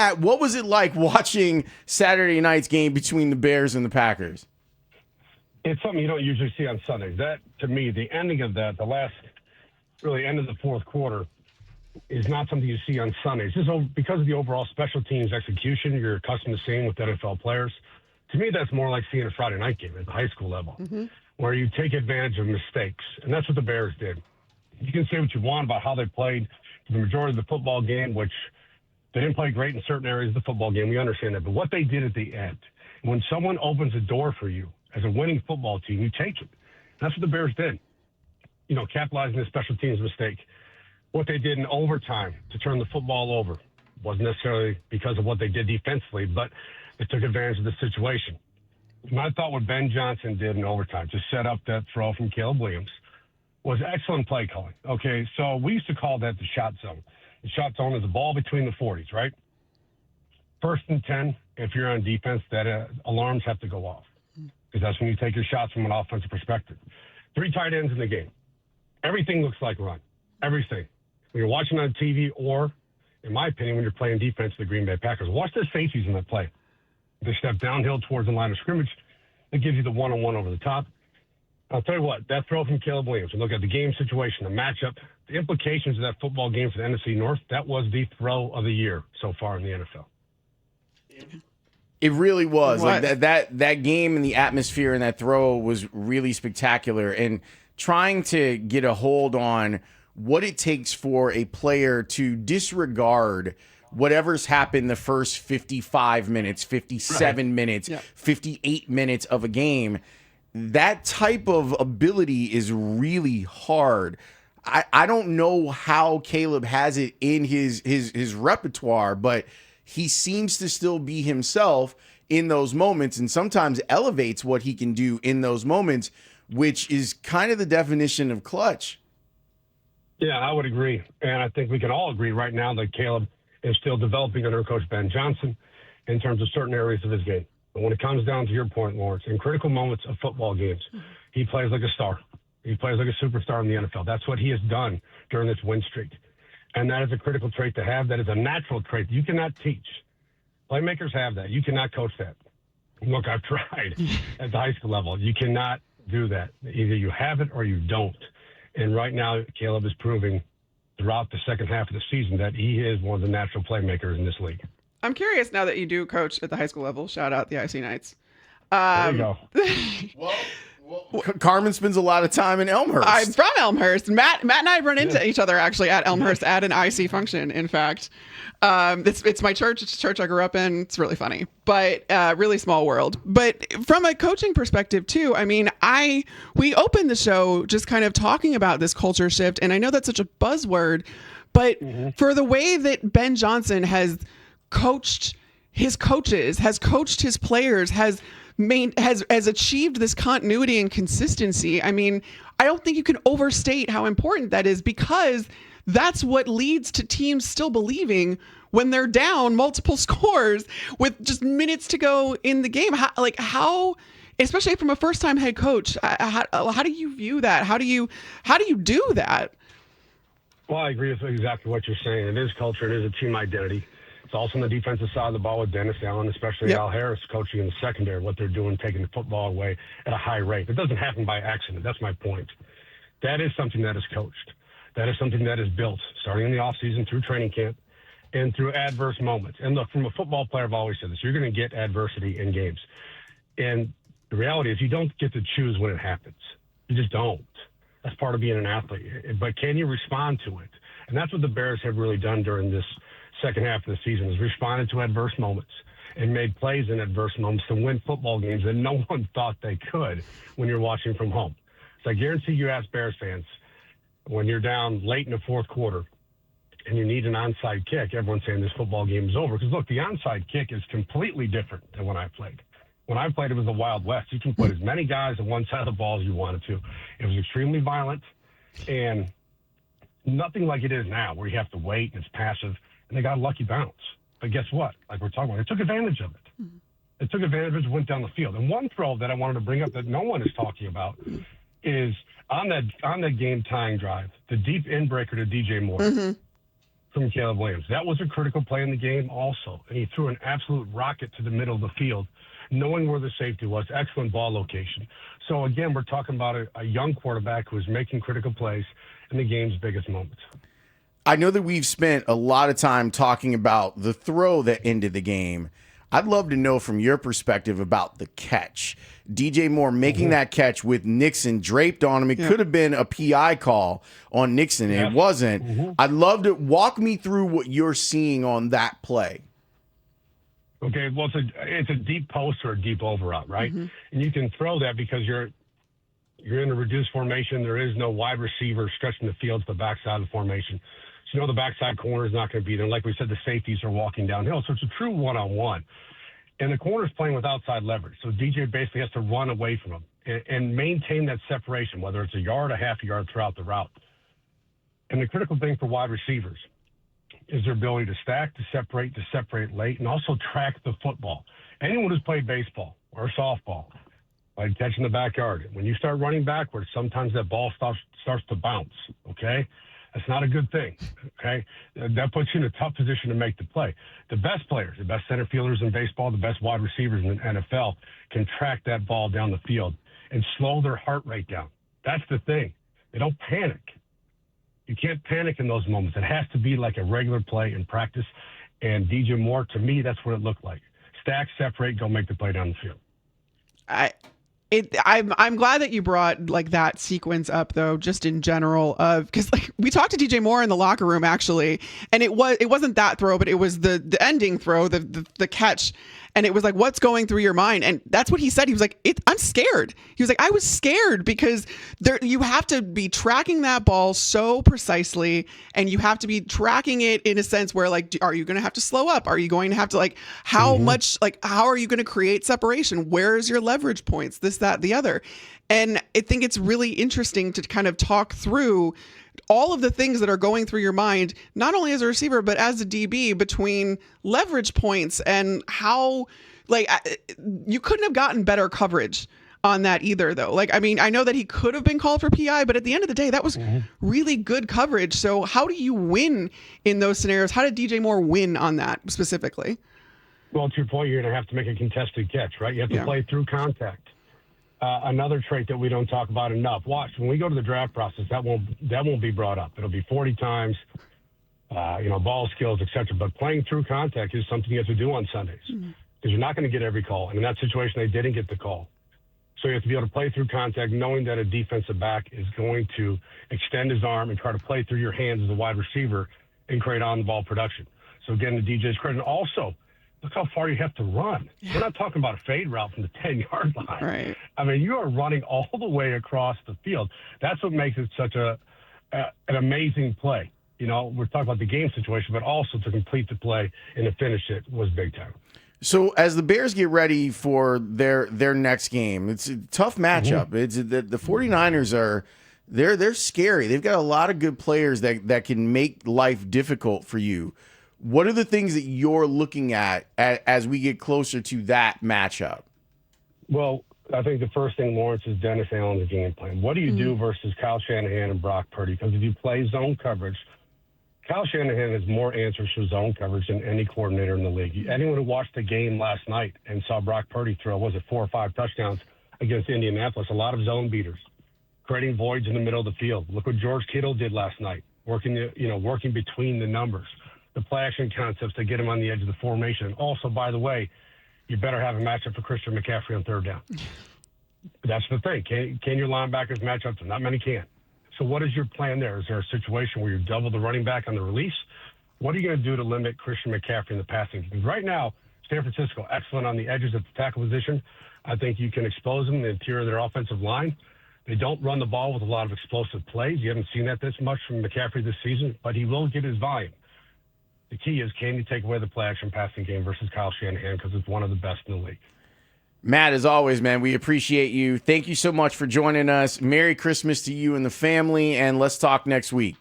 Matt, what was it like watching Saturday night's game between the Bears and the Packers? It's something you don't usually see on Sundays. That, to me, the ending of that, the last really end of the fourth quarter, is not something you see on Sundays. Just because of the overall special teams execution you're accustomed to seeing with NFL players. To me, that's more like seeing a Friday night game at the high school level, where you take advantage of mistakes. And that's what the Bears did. You can say what you want about how they played the majority of the football game, which they didn't play great in certain areas of the football game. We understand that. But what they did at the end, when someone opens a door for you as a winning football team, you take it. That's what the Bears did. Capitalizing the special teams mistake. What they did in overtime to turn the football over wasn't necessarily because of what they did defensively, but they took advantage of the situation. And I thought what Ben Johnson did in overtime to set up that throw from Caleb Williams was excellent play calling. Okay, so we used to call that the shot zone. The shot zone is the ball between the 40s, right? 1st and 10, if you're on defense, that alarms have to go off because that's when you take your shots from an offensive perspective. 3 tight ends in the game. Everything looks like run. Everything. When you're watching on TV or, in my opinion, when you're playing defense for the Green Bay Packers, watch the safeties in that play. They step downhill towards the line of scrimmage. It gives you the one-on-one over the top. I'll tell you what, that throw from Caleb Williams, and look at the game situation, the matchup, the implications of that football game for the NFC North, that was the throw of the year so far in the NFL. It really was. Like that game and the atmosphere and that throw was really spectacular. And trying to get a hold on what it takes for a player to disregard whatever's happened the first 55 minutes, 57 minutes, 58 minutes of a game, that type of ability is really hard. I don't know how Caleb has it in his repertoire, but he seems to still be himself in those moments and sometimes elevates what he can do in those moments, which is kind of the definition of clutch. Yeah, I would agree. And I think we can all agree right now that Caleb is still developing under Coach Ben Johnson in terms of certain areas of his game. But when it comes down to your point, Lawrence, in critical moments of football games, he plays like a star. He plays like a superstar in the NFL. That's what he has done during this win streak. And that is a critical trait to have. That is a natural trait you cannot teach. Playmakers have that. You cannot coach that. Look, I've tried at the high school level. You cannot do that. Either you have it or you don't. And right now, Caleb is proving throughout the second half of the season that he is one of the natural playmakers in this league. I'm curious now that you do coach at the high school level. Shout out the IC Knights. There you go. Well, Carmen spends a lot of time in Elmhurst. I'm from Elmhurst. Matt and I run into each other actually at Elmhurst at an IC function. In fact, it's my church. It's a church I grew up in. It's really funny, but really small world. But from a coaching perspective too, I mean, we opened the show just kind of talking about this culture shift, and I know that's such a buzzword, but for the way that Ben Johnson has coached his coaches, has coached his players, has achieved this continuity and consistency. I mean, I don't think you can overstate how important that is, because that's what leads to teams still believing when they're down multiple scores with just minutes to go in the game. How, especially from a first-time head coach, how do you view that? How do you do that? Well, I agree with exactly what you're saying. It is culture. It is a team identity. It's also on the defensive side of the ball with Dennis Allen, especially Al Harris coaching in the secondary, what they're doing, taking the football away at a high rate. It doesn't happen by accident. That's my point. That is something that is coached. That is something that is built, starting in the offseason through training camp and through adverse moments. And look, from a football player, I've always said this, you're going to get adversity in games. And the reality is you don't get to choose when it happens. You just don't. That's part of being an athlete. But can you respond to it? And that's what the Bears have really done during this second half of the season, is responded to adverse moments and made plays in adverse moments to win football games that no one thought they could when you're watching from home. So I guarantee you ask Bears fans, when you're down late in the fourth quarter and you need an onside kick, everyone's saying this football game is over. Because, look, the onside kick is completely different than when I played. When I played, it was the Wild West. You can put as many guys on one side of the ball as you wanted to. It was extremely violent and nothing like it is now, where you have to wait and it's passive. And they got a lucky bounce. But guess what? Like we're talking about, they took advantage of it. Mm-hmm. They took advantage of it and went down the field. And one throw that I wanted to bring up that no one is talking about is on that game-tying drive, the deep in breaker to DJ Moore. Mm-hmm. from Caleb Williams. That was a critical play in the game also. And he threw an absolute rocket to the middle of the field, knowing where the safety was. Excellent ball location. So, again, we're talking about a young quarterback who is making critical plays in the game's biggest moments. I know that we've spent a lot of time talking about the throw that ended the game. I'd love to know from your perspective about the catch. DJ Moore making that catch with Nixon draped on him. It could have been a PI call on Nixon, and it wasn't. I'd love to walk me through what you're seeing on that play. Okay, well, it's a deep post or a deep over route, right? And you can throw that because you're in a reduced formation. There is no wide receiver stretching the field to the backside of the formation. So, the backside corner is not going to be there. Like we said, the safeties are walking downhill. So it's a true one-on-one. And the corner's playing with outside leverage. So DJ basically has to run away from him and maintain that separation, whether it's a yard, a half a yard throughout the route. And the critical thing for wide receivers is their ability to stack, to separate late, and also track the football. Anyone who's played baseball or softball, like catching the backyard, when you start running backwards, sometimes that ball starts to bounce, okay? That's not a good thing, okay? That puts you in a tough position to make the play. The best players, the best center fielders in baseball, the best wide receivers in the NFL can track that ball down the field and slow their heart rate down. That's the thing. They don't panic. You can't panic in those moments. It has to be like a regular play in practice. And DJ Moore, to me, that's what it looked like. Stack, separate, go make the play down the field. I'm glad that you brought like that sequence up though, just in general because like we talked to DJ Moore in the locker room actually, and it wasn't that throw, but it was the ending throw, the catch. And it was like, what's going through your mind? And that's what he said. He was like, I'm scared. He was like, I was scared because you have to be tracking that ball so precisely. And you have to be tracking it in a sense where like, are you going to have to slow up? Are you going to have to like, how much, like, how are you going to create separation? Where is your leverage points? This, that, the other. And I think it's really interesting to kind of talk through all of the things that are going through your mind, not only as a receiver, but as a DB, between leverage points and how, like, you couldn't have gotten better coverage on that either, though. Like, I mean, I know that he could have been called for PI, but at the end of the day, that was really good coverage. So how do you win in those scenarios? How did DJ Moore win on that specifically? Well, to your point, you're going to have to make a contested catch, right? You have to play through contact. Another trait that we don't talk about enough. Watch, when we go to the draft process, that won't be brought up. It'll be 40 times, ball skills, etc. But playing through contact is something you have to do on Sundays because you're not going to get every call. And in that situation, they didn't get the call. So you have to be able to play through contact, knowing that a defensive back is going to extend his arm and try to play through your hands as a wide receiver and create on-the-ball production. So again, the DJ's credit. And also, look how far you have to run. We're not talking about a fade route from the 10-yard line. Right. I mean, you are running all the way across the field. That's what makes it such an amazing play. We're talking about the game situation, but also to complete the play and to finish it was big time. So as the Bears get ready for their next game, it's a tough matchup. It's the 49ers they're scary. They've got a lot of good players that can make life difficult for you. What are the things that you're looking at as we get closer to that matchup? Well, I think the first thing, Lawrence, is Dennis Allen's game plan. What do you do versus Kyle Shanahan and Brock Purdy? Because if you play zone coverage, Kyle Shanahan has more answers for zone coverage than any coordinator in the league. Anyone who watched the game last night and saw Brock Purdy throw, 4 or 5 touchdowns against Indianapolis, a lot of zone beaters, creating voids in the middle of the field. Look what George Kittle did last night, working between the numbers, the play action concepts to get him on the edge of the formation. Also, by the way, you better have a matchup for Christian McCaffrey on third down. That's the thing. Can your linebackers match up to? Not many can. So what is your plan there? Is there a situation where you double the running back on the release? What are you going to do to limit Christian McCaffrey in the passing? Because right now, San Francisco, excellent on the edges at the tackle position. I think you can expose them in the interior of their offensive line. They don't run the ball with a lot of explosive plays. You haven't seen that this much from McCaffrey this season, but he will get his volume. The key is, can you take away the play-action passing game versus Kyle Shanahan, because it's one of the best in the league. Matt, as always, man, we appreciate you. Thank you so much for joining us. Merry Christmas to you and the family, and let's talk next week.